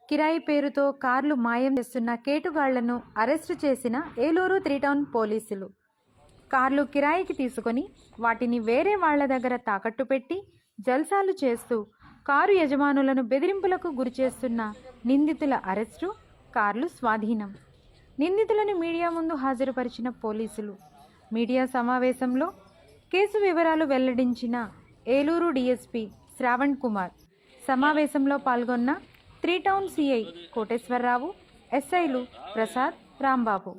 కిరాయి పేరుతో కార్లు మాయం చేస్తున్న కేటుగాళ్లను అరెస్టు చేసిన ఏలూరు 3 టౌన్ పోలీసులు. కార్లు కిరాయికి తీసుకొని వాటిని వేరే వాళ్ల దగ్గర తాకట్టు పెట్టి జల్సాలు చేస్తూ కారు యజమానులను బెదిరింపులకు గురిచేస్తున్న నిందితుల అరెస్టు, కార్లు స్వాధీనం. నిందితులను మీడియా ముందు హాజరుపరిచిన పోలీసులు. మీడియా సమావేశంలో కేసు వివరాలు వెల్లడించిన ఏలూరు డీఎస్పీ శ్రావణ్ కుమార్. సమావేశంలో పాల్గొన్న 3 టౌన్ సిఐ కోటేశ్వరరావు, ఎస్ఐలు ప్రసాద్, రాంబాబు.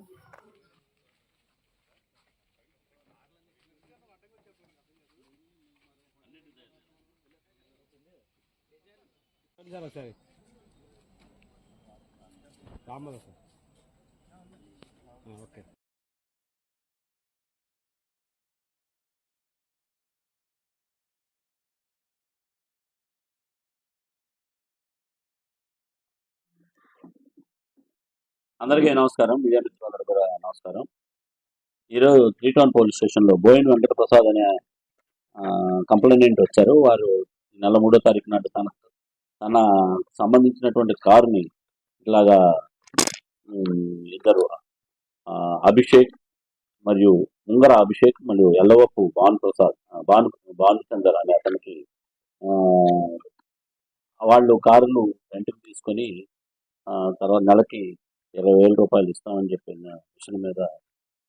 ఓకే. అందరికీ నమస్కారం. మీడియా మిత్రులందరూ కూడా నమస్కారం. ఈరోజు 3 టౌన్ పోలీస్ స్టేషన్లో బోయిన్ వెంకటప్రసాద్ అనే కంప్లైంట్ వచ్చారు. వారు నెల 3వ తారీఖు నాడు తన సంబంధించినటువంటి కారుని ఇలాగా ఇద్దరు అభిషేక్ మరియు ముంగర అభిషేక్ మరియు ఎల్లవప్పు భానుచందర్ అనే అతనికి వాళ్ళు కారును రెంట్కి తీసుకొని తర్వాత నెలకి 20,000 రూపాయలు ఇస్తామని చెప్పిన విషయం మీద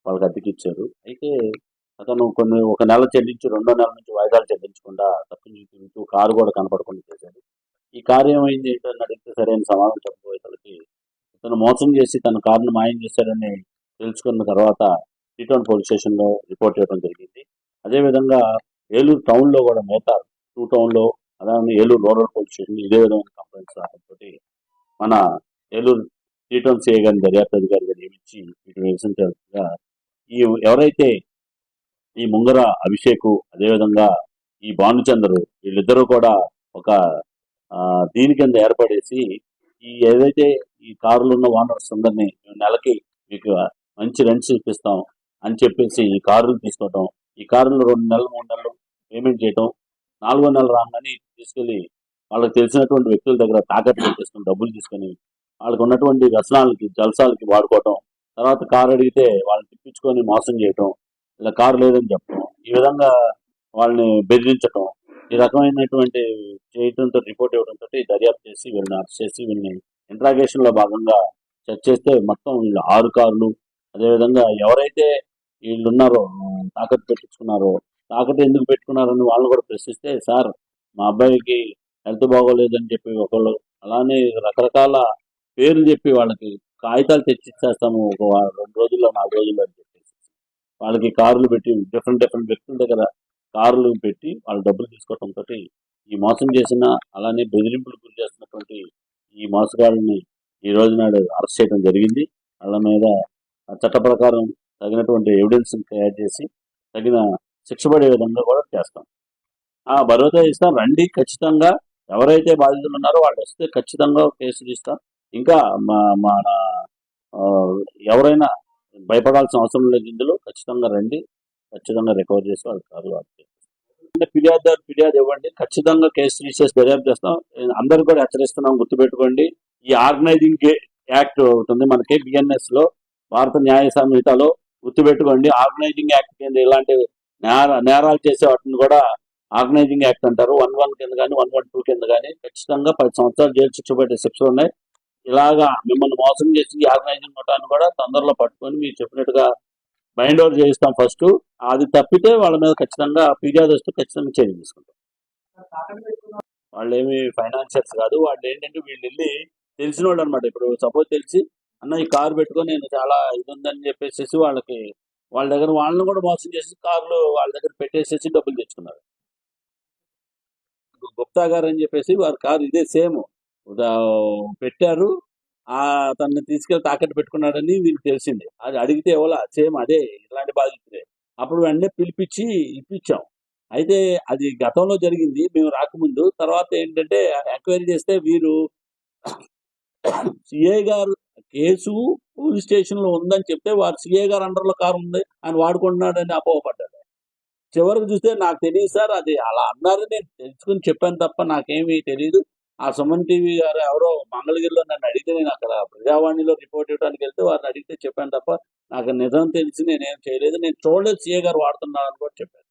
వాళ్ళకి అద్దెకిచ్చారు. అయితే అతను ఒక నెల చెల్లించి 2వ నెల నుంచి వాయిదాలు చెల్లించకుండా తప్పించుకుంటూ కారు కూడా కనపడకుండా చేశాడు. ఈ కారు ఏమైంది ఏంటని అడిగితే సరైన సమాధానం చెప్పబోయే తనకి ఇతను మోసం చేసి తన కారును మాయం చేశాడని తెలుసుకున్న తర్వాత 3 టౌన్ పోలీస్ స్టేషన్లో రిపోర్ట్ చేయడం జరిగింది. అదేవిధంగా ఏలూరు టౌన్లో కూడా మిగతా 2 టౌన్లో అలాగే ఏలూరు రూరల్ పోలీస్ స్టేషన్ ఇదే విధమైన కంప్లైంట్స్ రావడంతో మన ఏలూరు 3 టౌన్ సిఐ గారిని దర్యాప్తు అధికారిగా నియమించి వీటిని వివరించగా ఎవరైతే ఈ ముంగర అభిషేక్ అదేవిధంగా ఈ భానుచందరు వీళ్ళిద్దరూ కూడా ఒక దీని కింద ఏర్పడేసి ఏదైతే ఈ కారులో ఉన్న ఓనర్స్ అందరినీ నెలకి మీకు మంచి రెంట్స్ ఇప్పిస్తాం అని చెప్పేసి ఈ కారులు తీసుకోవటం, ఈ కారులు 2 నెలలు 3 నెలలు పేమెంట్ చేయటం, 4వ నెల రాగానే తీసుకెళ్లి వాళ్ళకి తెలిసినటువంటి వ్యక్తుల దగ్గర తాకట్టు పెట్టేసుకుని డబ్బులు తీసుకొని వాళ్ళకి ఉన్నటువంటి వ్యసనాలకి జల్సాలకి వాడుకోవటం, తర్వాత కారు అడిగితే వాళ్ళని తిప్పించుకొని మోసం చేయటం, ఇలా కారు లేదని చెప్పడం, ఈ విధంగా వాళ్ళని బెదిరించటం, ఈ రకమైనటువంటి చేయడంతో రిపోర్ట్ ఇవ్వడంతో దర్యాప్తు చేసి వీళ్ళని అరెస్ట్ చేసి వీళ్ళని ఇంట్రాగేషన్లో భాగంగా చెక్ చేస్తే మొత్తం వీళ్ళు 6 కార్లు అదేవిధంగా ఎవరైతే వీళ్ళు ఉన్నారో తాకట్టు పెట్టించుకున్నారో తాకట్టు ఎందుకు పెట్టుకున్నారని వాళ్ళని కూడా ప్రశ్నిస్తే సార్ మా అబ్బాయికి హెల్త్ బాగోలేదని చెప్పి ఒకళ్ళు అలానే రకరకాల పేర్లు చెప్పి వాళ్ళకి కాగితాలు తెచ్చిచ్చేస్తాము ఒక 2 రోజుల్లో 4 రోజుల్లో అని చెప్పేసి వాళ్ళకి కార్లు పెట్టి డిఫరెంట్ వ్యక్తుల దగ్గర కార్లు పెట్టి వాళ్ళు డబ్బులు తీసుకోవడంతో ఈ మోసం చేసిన అలానే బెదిరింపులు గురి చేస్తున్నటువంటి ఈ మోసగాళ్ళని ఈ రోజు నాడు అరెస్ట్ చేయడం జరిగింది. వాళ్ళ మీద చట్ట ప్రకారం తగినటువంటి ఎవిడెన్స్ తయారు చేసి తగిన శిక్ష పడే విధంగా కూడా చేస్తాం. భరోసా ఇస్తాం, రండి ఖచ్చితంగా ఎవరైతే బాధితులు ఉన్నారో వాళ్ళు వస్తే ఖచ్చితంగా కేసు తీస్తాం. ఇంకా మన ఎవరైనా భయపడాల్సిన అవసరం లేదు, ఇందులో ఖచ్చితంగా రండి, ఖచ్చితంగా రికవర్ చేసి వాళ్ళ కారు అంటే ఫిర్యాదు ఇవ్వండి, ఖచ్చితంగా కేసు తీసేసి దర్యాప్తు చేస్తాం. అందరూ కూడా హెచ్చరిస్తున్నాం, గుర్తుపెట్టుకోండి. ఈ ఆర్గనైజింగ్ యాక్ట్ ఉంటుంది మనకి బిఎన్ఎస్ లో, భారత న్యాయ సంహితలో, గుర్తుపెట్టుకోండి. ఆర్గనైజింగ్ యాక్ట్ కింద ఇలాంటి నేరాలు చేసే వాటిని కూడా ఆర్గనైజింగ్ యాక్ట్ అంటారు. 1:1 కింద కానీ 1:2 కింద కానీ ఖచ్చితంగా 10 సంవత్సరాలు జైలు శిక్ష పడే శిక్షలు ఉన్నాయి. ఇలాగా మిమ్మల్ని మోసం చేసి ఆర్గనైజింగ్ మొత్తాన్ని కూడా తొందరలో పట్టుకొని మీరు చెప్పినట్టుగా బైండ్ ఓవర్ చేయిస్తాం ఫస్ట్. అది తప్పితే వాళ్ళ మీద ఖచ్చితంగా ఫిర్యాదు వస్తే ఖచ్చితంగా చర్య తీసుకుంటాం. వాళ్ళు ఏమి ఫైనాన్షియర్స్ కాదు, వాళ్ళు ఏంటంటే వీళ్ళు వెళ్ళి తెలిసిన వాళ్ళు అనమాట. ఇప్పుడు సపోజ్ తెలిసి అన్న ఈ కారు పెట్టుకొని నేను చాలా ఇది ఉందని చెప్పేసి వాళ్ళ దగ్గర వాళ్ళని కూడా మోసం చేసి కార్లు వాళ్ళ దగ్గర పెట్టేసేసి డబ్బులు తెచ్చుకున్నారు. గుప్తా గారు అని చెప్పేసి వారి కారు ఇదే సేమ్ పెట్టారు, తనని తీసుకెళ్లి తాకట్టు పెట్టుకున్నాడని వీళ్ళకి తెలిసింది. అది అడిగితే ఎవలా సేమ్ అదే ఇలాంటి బాధితులే. అప్పుడు వెంటనే పిలిపించి ఇప్పించాం. అయితే అది గతంలో జరిగింది, మేము రాకముందు. తర్వాత ఏంటంటే ఎంక్వైరీ చేస్తే వీరు సిఐ గారు కేసు పోలీస్ స్టేషన్ లో ఉందని చెప్తే వారు సిఐ గారు అండర్లో కారు ఉంది ఆయన వాడుకుంటున్నాడని అపోహపడ్డాడు. చివరికి చూస్తే నాకు తెలియదు సార్, అది అలా అన్నారని నేను తెలుసుకుని చెప్పాను తప్ప నాకేమీ తెలియదు, ఆ సుమన్ టీవీ గారు ఎవరో మంగళగిరిలో నన్ను అడిగితే నేను అక్కడ ప్రజావాణిలో రిపోర్ట్ ఇవ్వడానికి వెళ్తే వారిని అడిగితే చెప్పాను తప్ప నాకు నిజం తెలిసి నేనేం చేయలేదు, నేను చూడలేదు సీఏ గారు వాడుతున్నారని కూడా చెప్పాను.